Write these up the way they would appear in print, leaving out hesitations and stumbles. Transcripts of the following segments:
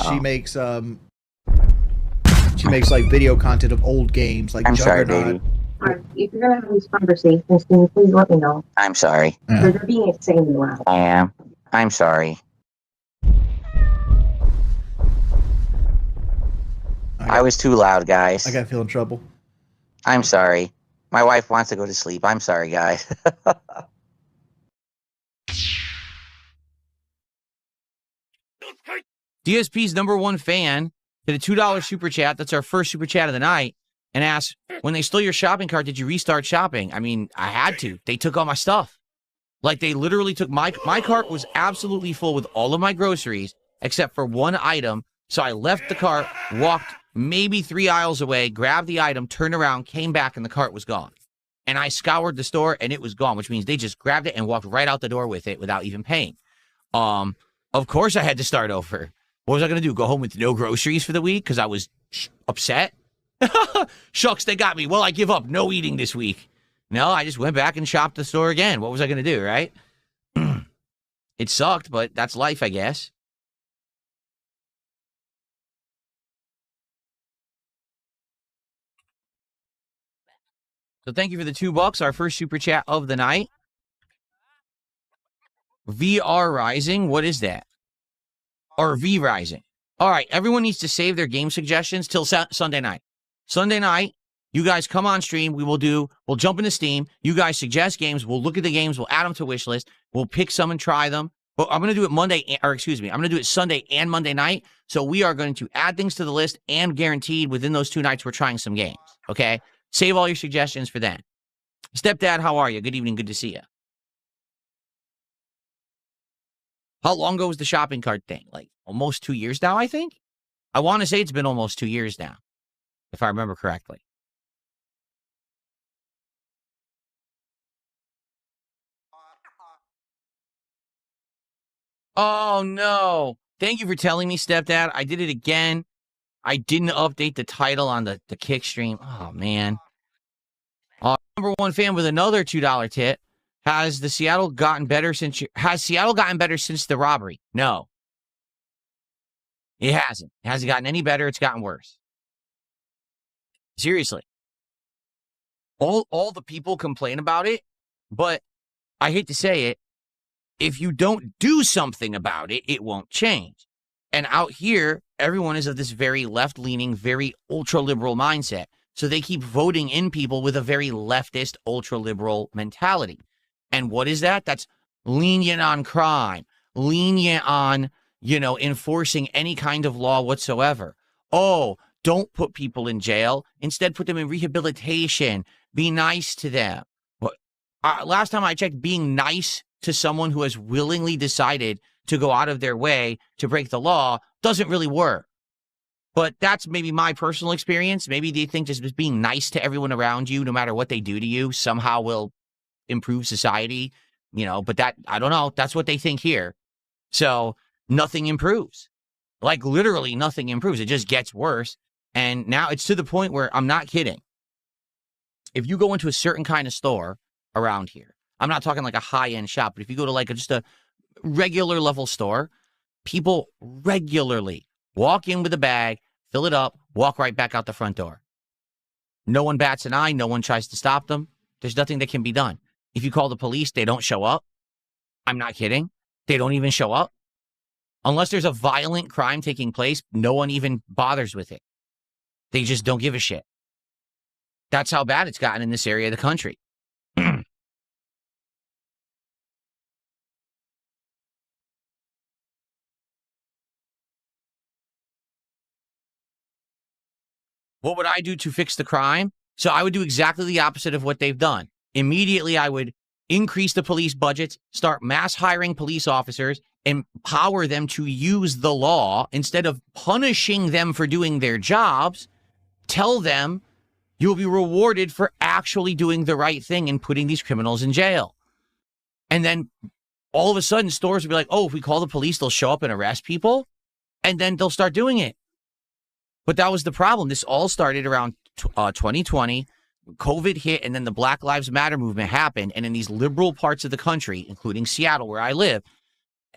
She makes like video content of old games, like I'm sorry, Juggernaut. baby. If you're gonna have these conversations, can you please let me know? I'm sorry. Yeah. They're being insanely loud. I am. I'm sorry. I was too loud, guys. I gotta feel in trouble. I'm sorry. My wife wants to go to sleep. I'm sorry, guys. DSP's #1 fan did a $2 super chat. That's our first super chat of the night. And asked, when they stole your shopping cart, did you restart shopping? I mean, I had to. They took all my stuff. Like, they literally took my cart was absolutely full with all of my groceries, except for one item. So I left the cart, walked maybe 3 aisles away, grabbed the item, turned around, came back, and the cart was gone. And I scoured the store, and it was gone, which means they just grabbed it and walked right out the door with it without even paying. Of course I had to start over. What was I going to do? Go home with no groceries for the week because I was upset? Shucks, they got me. Well, I give up. No eating this week. No, I just went back and shopped the store again. What was I going to do, right? It sucked, but that's life, I guess. So thank you for the $2, our first super chat of the night. VR Rising, what is that? Or V Rising. All right, everyone needs to save their game suggestions till Sunday night. Sunday night, you guys come on stream. We'll jump into Steam. You guys suggest games. We'll look at the games. We'll add them to wish list. We'll pick some and try them. But I'm going to do it I'm going to do it Sunday and Monday night. So we are going to add things to the list and guaranteed within those 2 nights we're trying some games. Okay? Save all your suggestions for then. Stepdad, how are you? Good evening. Good to see you. How long ago was the shopping cart thing? Like almost 2 years now, I think? I want to say it's been almost 2 years now, if I remember correctly. Oh, no. Thank you for telling me, Stepdad. I did it again. I didn't update the title on the kick stream. Oh, man. #1 fan with another $2 tip. Has Seattle gotten better since the robbery? No. It hasn't. It hasn't gotten any better. It's gotten worse. Seriously. All the people complain about it, but I hate to say it, if you don't do something about it, it won't change. And out here, everyone is of this very left-leaning, very ultra-liberal mindset. So they keep voting in people with a very leftist, ultra-liberal mentality. And what is that? That's lenient on crime, lenient on, enforcing any kind of law whatsoever. Oh, don't put people in jail. Instead, put them in rehabilitation. Be nice to them. Last time I checked, being nice to someone who has willingly decided to go out of their way to break the law doesn't really work. But that's maybe my personal experience. Maybe they think just being nice to everyone around you, no matter what they do to you, somehow will improve society, but that, I don't know. That's what they think here. So nothing improves. Like literally nothing improves. It just gets worse. And now it's to the point where I'm not kidding. If you go into a certain kind of store around here, I'm not talking like a high-end shop, but if you go to like just a regular level store, people regularly walk in with a bag, fill it up, walk right back out the front door. No one bats an eye. No one tries to stop them. There's nothing that can be done. If you call the police, they don't show up. I'm not kidding. They don't even show up. Unless there's a violent crime taking place, no one even bothers with it. They just don't give a shit. That's how bad it's gotten in this area of the country. What would I do to fix the crime? So I would do exactly the opposite of what they've done. Immediately, I would increase the police budgets, start mass hiring police officers, empower them to use the law instead of punishing them for doing their jobs. Tell them you'll be rewarded for actually doing the right thing and putting these criminals in jail. And then all of a sudden, stores will be like, oh, if we call the police, they'll show up and arrest people. And then they'll start doing it. But that was the problem. This all started around 2020. COVID hit, and then the Black Lives Matter movement happened. And in these liberal parts of the country, including Seattle, where I live,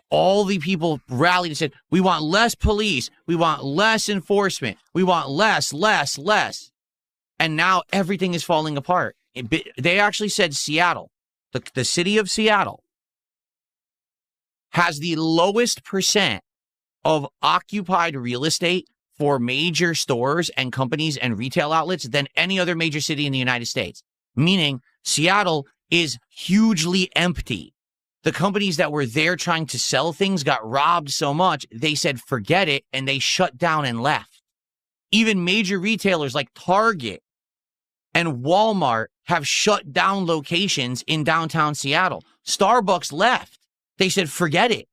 all the people rallied and said, we want less police. We want less enforcement. We want less. And now everything is falling apart. They actually said Seattle, the city of Seattle, has the lowest percent of occupied real estate for major stores and companies and retail outlets than any other major city in the United States. Meaning Seattle is hugely empty. The companies that were there trying to sell things got robbed so much, they said, forget it, and they shut down and left. Even major retailers like Target and Walmart have shut down locations in downtown Seattle. Starbucks left. They said, forget it.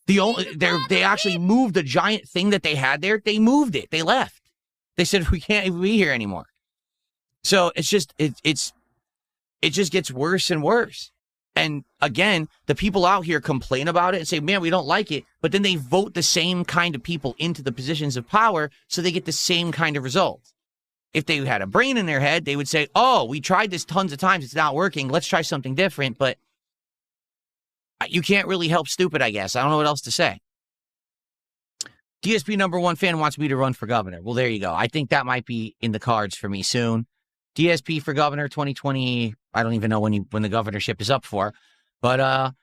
They actually moved the giant thing that they had there. They moved it. They left. They said, we can't be here anymore. So it's just, it just gets worse and worse. And again, the people out here complain about it and say, man, we don't like it. But then they vote the same kind of people into the positions of power so they get the same kind of results. If they had a brain in their head, they would say, oh, we tried this tons of times. It's not working. Let's try something different. But you can't really help stupid, I guess. I don't know what else to say. DSP #1 fan wants me to run for governor. Well, there you go. I think that might be in the cards for me soon. DSP for governor 2020. I don't even know when the governorship is up for. But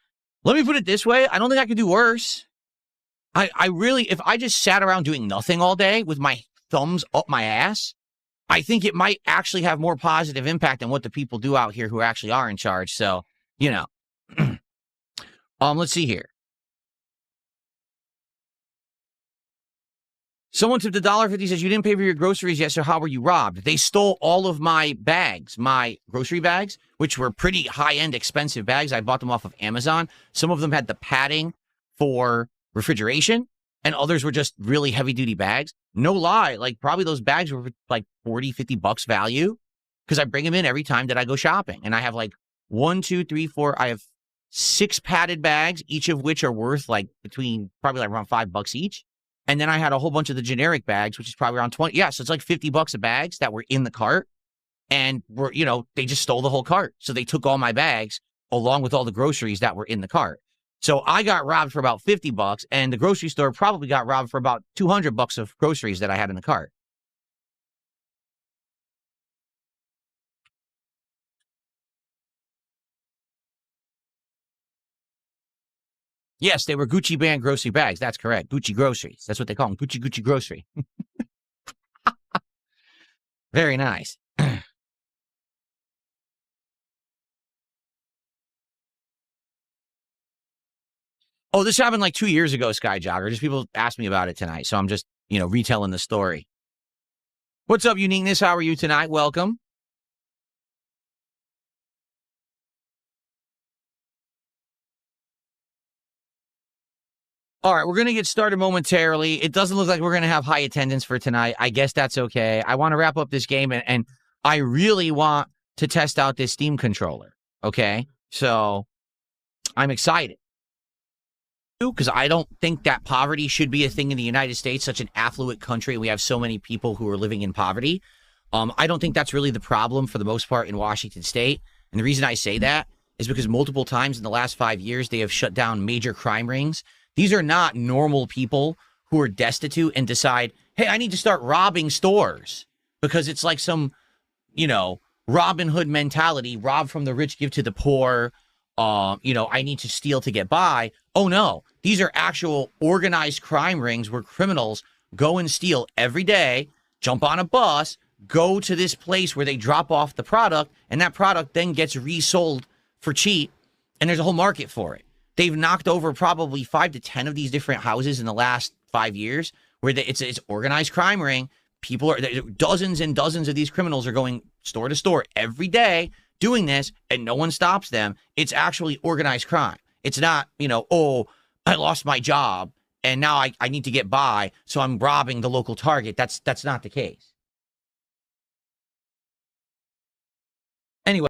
let me put it this way. I don't think I could do worse. I really, if I just sat around doing nothing all day with my thumbs up my ass, I think it might actually have more positive impact than what the people do out here who actually are in charge. So, you know, let's see here. Someone tipped $1.50, says, you didn't pay for your groceries yet, so how were you robbed? They stole all of my bags, my grocery bags, which were pretty high-end, expensive bags. I bought them off of Amazon. Some of them had the padding for refrigeration, and others were just really heavy-duty bags. No lie, like probably those bags were like $40, $50 value, because I bring them in every time that I go shopping. And I have like 1, 2, 3, 4, I have 6 padded bags, each of which are worth like probably like around $5 each. And then I had a whole bunch of the generic bags, which is probably around 20. Yeah, so it's like $50 of bags that were in the cart. And they just stole the whole cart. So they took all my bags along with all the groceries that were in the cart. So I got robbed for about $50, and the grocery store probably got robbed for about $200 of groceries that I had in the cart. Yes, they were Gucci brand grocery bags. That's correct. Gucci groceries. That's what they call them. Gucci grocery. Very nice. Oh, this happened like 2 years ago, Sky Jogger. Just people asked me about it tonight. So I'm just, retelling the story. What's up, Uniqueness? How are you tonight? Welcome. All right, we're going to get started momentarily. It doesn't look like we're going to have high attendance for tonight. I guess that's okay. I want to wrap up this game, and I really want to test out this Steam controller, okay? So I'm excited. Because I don't think that poverty should be a thing in the United States, such an affluent country. We have so many people who are living in poverty. I don't think that's really the problem for the most part in Washington State. And the reason I say that is because multiple times in the last 5 years, they have shut down major crime rings. These are not normal people who are destitute and decide, hey, I need to start robbing stores because it's like some, Robin Hood mentality, rob from the rich, give to the poor. I need to steal to get by. Oh, no, these are actual organized crime rings where criminals go and steal every day, jump on a bus, go to this place where they drop off the product, and that product then gets resold for cheap, and there's a whole market for it. They've knocked over probably 5 to 10 of these different houses in the last 5 years where it's organized crime ring. Dozens and dozens of these criminals are going store to store every day doing this, and no one stops them. It's actually organized crime. It's not, oh, I lost my job and now I need to get by, so I'm robbing the local Target. That's not the case. Anyway.